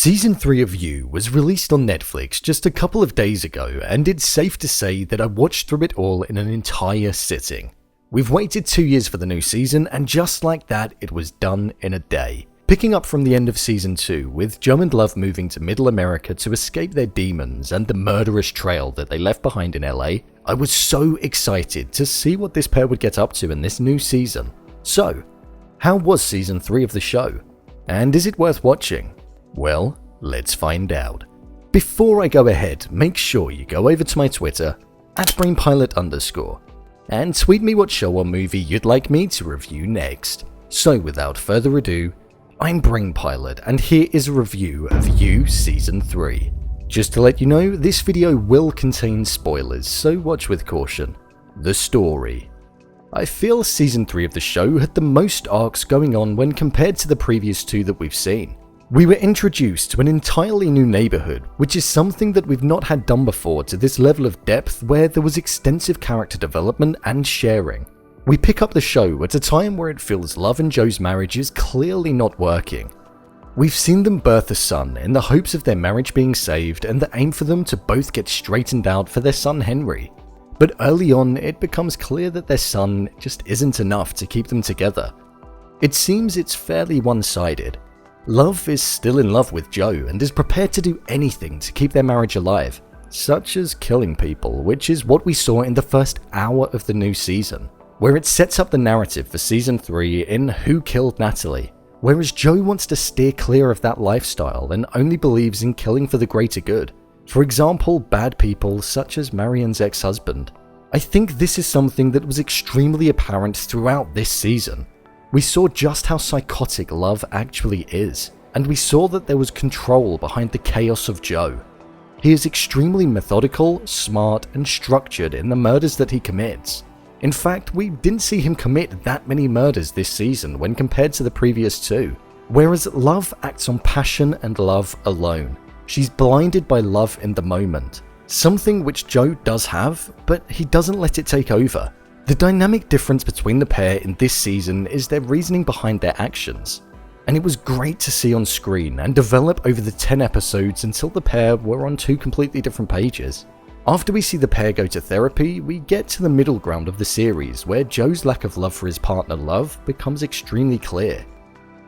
Season 3 of You was released on Netflix just a couple of days ago, and it's safe to say that I watched through it all in an entire sitting. We've waited 2 years for the new season, and just like that, it was done in a day. Picking up from the end of Season 2, with Joe and Love moving to Middle America to escape their demons and the murderous trail that they left behind in LA, I was so excited to see what this pair would get up to in this new season. So, how was Season 3 of the show? And is it worth watching? Well, let's find out. Before I go ahead, make sure you go over to my Twitter, @BrainPilot_, and tweet me what show or movie you'd like me to review next. So without further ado, I'm BrainPilot, and here is a review of You Season 3. Just to let you know, this video will contain spoilers, so watch with caution. The story. I feel Season 3 of the show had the most arcs going on when compared to the previous two that we've seen. We were introduced to an entirely new neighborhood, which is something that we've not had done before to this level of depth where there was extensive character development and sharing. We pick up the show at a time where it feels Love and Joe's marriage is clearly not working. We've seen them birth a son in the hopes of their marriage being saved and the aim for them to both get straightened out for their son Henry. But early on, it becomes clear that their son just isn't enough to keep them together. It seems it's fairly one-sided. Love is still in love with Joe and is prepared to do anything to keep their marriage alive, such as killing people, which is what we saw in the first hour of the new season, where it sets up the narrative for Season 3 in Who Killed Natalie, whereas Joe wants to steer clear of that lifestyle and only believes in killing for the greater good. For example, bad people such as Marianne's ex-husband. I think this is something that was extremely apparent throughout this season. We saw just how psychotic Love actually is, and we saw that there was control behind the chaos of Joe. He is extremely methodical, smart, and structured in the murders that he commits. In fact, we didn't see him commit that many murders this season when compared to the previous two, whereas Love acts on passion and love alone. She's blinded by love in the moment, something which Joe does have, but he doesn't let it take over. The dynamic difference between the pair in this season is their reasoning behind their actions, and it was great to see on screen and develop over the 10 episodes until the pair were on two completely different pages. After we see the pair go to therapy, we get to the middle ground of the series where Joe's lack of love for his partner Love becomes extremely clear,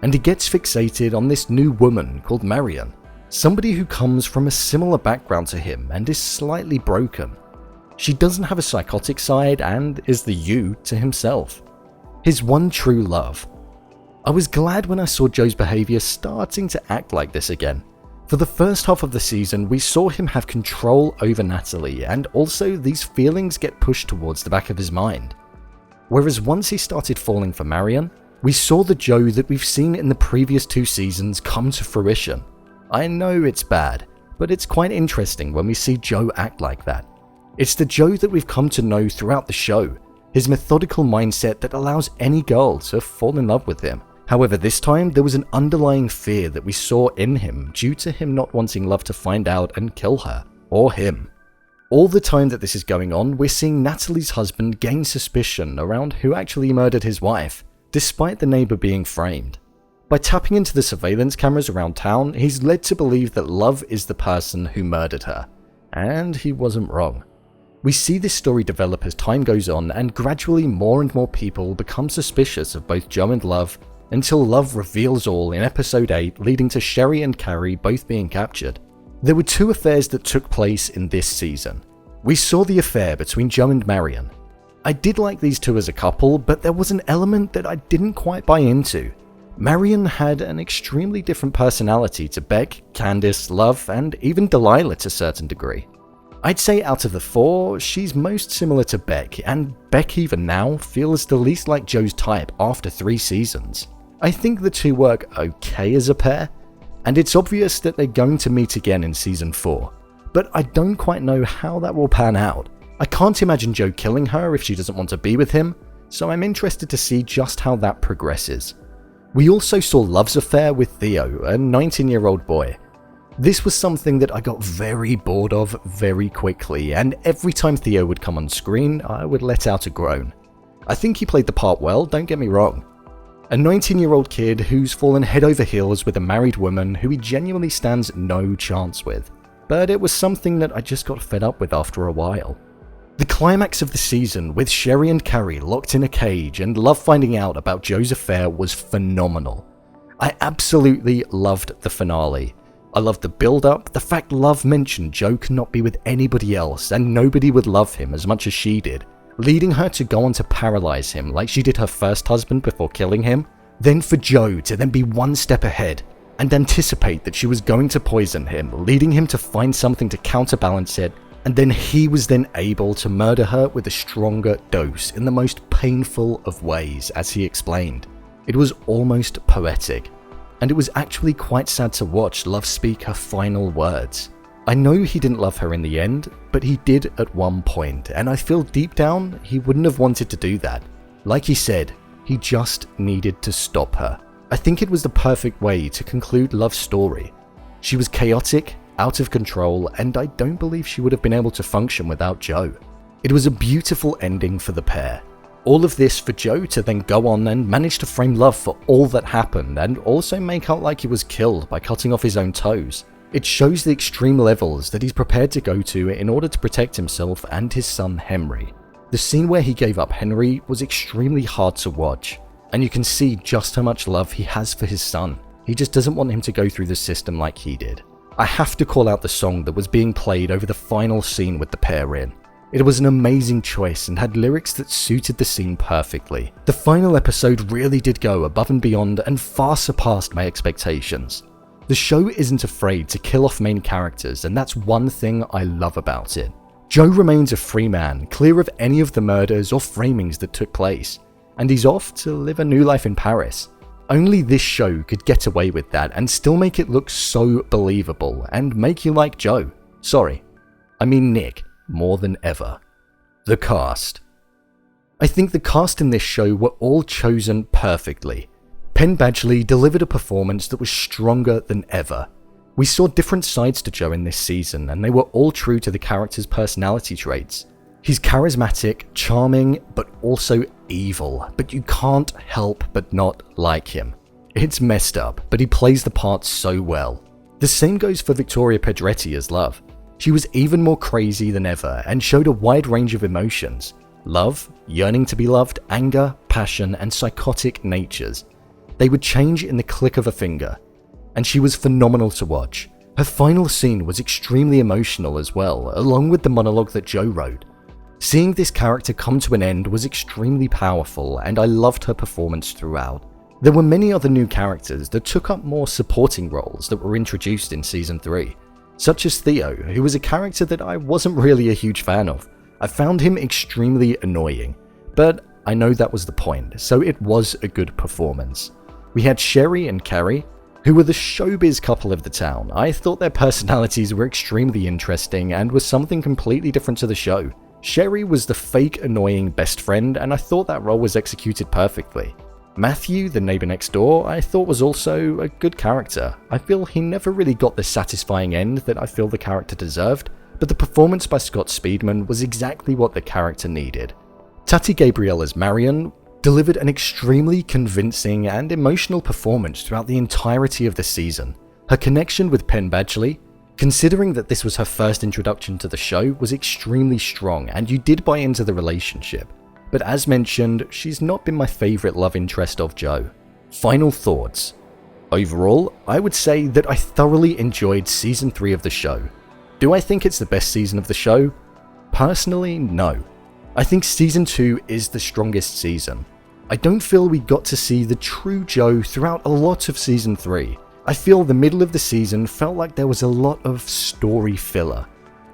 and he gets fixated on this new woman called Marianne, somebody who comes from a similar background to him and is slightly broken. She doesn't have a psychotic side and is the you to himself. His one true love. I was glad when I saw Joe's behavior starting to act like this again. For the first half of the season, we saw him have control over Natalie, and also these feelings get pushed towards the back of his mind. Whereas once he started falling for Marianne, we saw the Joe that we've seen in the previous two seasons come to fruition. I know it's bad, but it's quite interesting when we see Joe act like that. It's the Joe that we've come to know throughout the show, his methodical mindset that allows any girl to fall in love with him. However, this time there was an underlying fear that we saw in him due to him not wanting Love to find out and kill her, or him. All the time that this is going on, we're seeing Natalie's husband gain suspicion around who actually murdered his wife, despite the neighbor being framed. By tapping into the surveillance cameras around town, he's led to believe that Love is the person who murdered her. And he wasn't wrong. We see this story develop as time goes on, and gradually more and more people become suspicious of both Joe and Love, until Love reveals all in episode 8, leading to Sherry and Carrie both being captured. There were two affairs that took place in this season. We saw the affair between Joe and Marianne. I did like these two as a couple, but there was an element that I didn't quite buy into. Marianne had an extremely different personality to Beck, Candice, Love, and even Delilah to a certain degree. I'd say out of the four, she's most similar to Beck, and Beck even now feels the least like Joe's type after 3 seasons. I think the two work okay as a pair, and it's obvious that they're going to meet again in Season 4, but I don't quite know how that will pan out. I can't imagine Joe killing her if she doesn't want to be with him, so I'm interested to see just how that progresses. We also saw Love's affair with Theo, a 19-year-old boy. This was something that I got very bored of very quickly, and every time Theo would come on screen, I would let out a groan. I think he played the part well, don't get me wrong. A 19-year-old kid who's fallen head over heels with a married woman who he genuinely stands no chance with. But it was something that I just got fed up with after a while. The climax of the season with Sherry and Carrie locked in a cage and Love finding out about Joe's affair was phenomenal. I absolutely loved the finale. I loved the build-up, the fact Love mentioned Joe could not be with anybody else and nobody would love him as much as she did, leading her to go on to paralyze him like she did her first husband before killing him, then for Joe to then be one step ahead and anticipate that she was going to poison him, leading him to find something to counterbalance it, and then he was then able to murder her with a stronger dose in the most painful of ways, as he explained. It was almost poetic, and it was actually quite sad to watch Love speak her final words. I know he didn't love her in the end, but he did at one point, and I feel deep down he wouldn't have wanted to do that. Like he said, he just needed to stop her. I think it was the perfect way to conclude Love's story. She was chaotic, out of control, and I don't believe she would have been able to function without Joe. It was a beautiful ending for the pair. All of this for Joe to then go on and manage to frame Love for all that happened and also make out like he was killed by cutting off his own toes. It shows the extreme levels that he's prepared to go to in order to protect himself and his son Henry. The scene where he gave up Henry was extremely hard to watch, and you can see just how much love he has for his son. He just doesn't want him to go through the system like he did. I have to call out the song that was being played over the final scene with the pair in. It was an amazing choice and had lyrics that suited the scene perfectly. The final episode really did go above and beyond and far surpassed my expectations. The show isn't afraid to kill off main characters, and that's one thing I love about it. Joe remains a free man, clear of any of the murders or framings that took place, and he's off to live a new life in Paris. Only this show could get away with that and still make it look so believable and make you like Joe. Sorry, I mean Nick, more than ever. The cast. I think the cast in this show were all chosen perfectly. Penn Badgley delivered a performance that was stronger than ever. We saw different sides to Joe in this season, and they were all true to the character's personality traits. He's charismatic, charming, but also evil, but you can't help but not like him. It's messed up, but he plays the part so well. The same goes for Victoria Pedretti as Love. She was even more crazy than ever and showed a wide range of emotions. Love, yearning to be loved, anger, passion, and psychotic natures. They would change in the click of a finger, and she was phenomenal to watch. Her final scene was extremely emotional as well, along with the monologue that Joe wrote. Seeing this character come to an end was extremely powerful, and I loved her performance throughout. There were many other new characters that took up more supporting roles that were introduced in Season 3, such as Theo, who was a character that I wasn't really a huge fan of. I found him extremely annoying, but I know that was the point, so it was a good performance. We had Sherry and Carrie, who were the showbiz couple of the town. I thought their personalities were extremely interesting and was something completely different to the show. Sherry was the fake annoying best friend, and I thought that role was executed perfectly. Matthew, the neighbor next door, I thought was also a good character. I feel he never really got the satisfying end that I feel the character deserved, but the performance by Scott Speedman was exactly what the character needed. Tati Gabrielle as Marianne delivered an extremely convincing and emotional performance throughout the entirety of the season. Her connection with Penn Badgley, considering that this was her first introduction to the show, was extremely strong, and you did buy into the relationship. But as mentioned, she's not been my favourite love interest of Joe. Final thoughts. Overall, I would say that I thoroughly enjoyed Season 3 of the show. Do I think it's the best season of the show? Personally, no. I think Season 2 is the strongest season. I don't feel we got to see the true Joe throughout a lot of Season 3. I feel the middle of the season felt like there was a lot of story filler.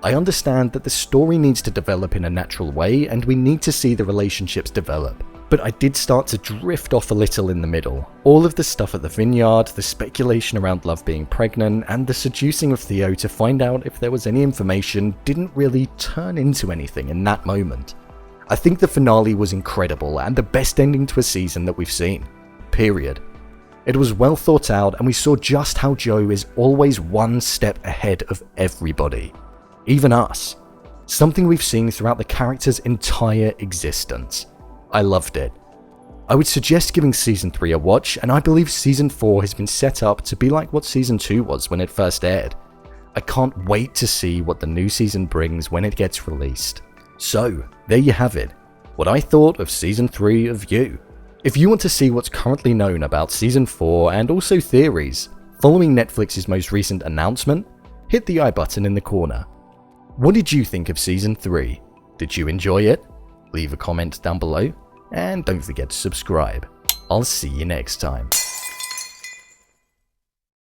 I understand that the story needs to develop in a natural way and we need to see the relationships develop, but I did start to drift off a little in the middle. All of the stuff at the vineyard, the speculation around Love being pregnant, and the seducing of Theo to find out if there was any information didn't really turn into anything in that moment. I think the finale was incredible and the best ending to a season that we've seen. Period. It was well thought out and we saw just how Joe is always one step ahead of everybody. Even us. Something we've seen throughout the character's entire existence. I loved it. I would suggest giving Season 3 a watch, and I believe Season 4 has been set up to be like what Season 2 was when it first aired. I can't wait to see what the new season brings when it gets released. So, there you have it, what I thought of Season 3 of You. If you want to see what's currently known about Season 4 and also theories, following Netflix's most recent announcement, hit the I button in the corner. What did you think of Season 3? Did you enjoy it? Leave a comment down below, and don't forget to subscribe. I'll see you next time.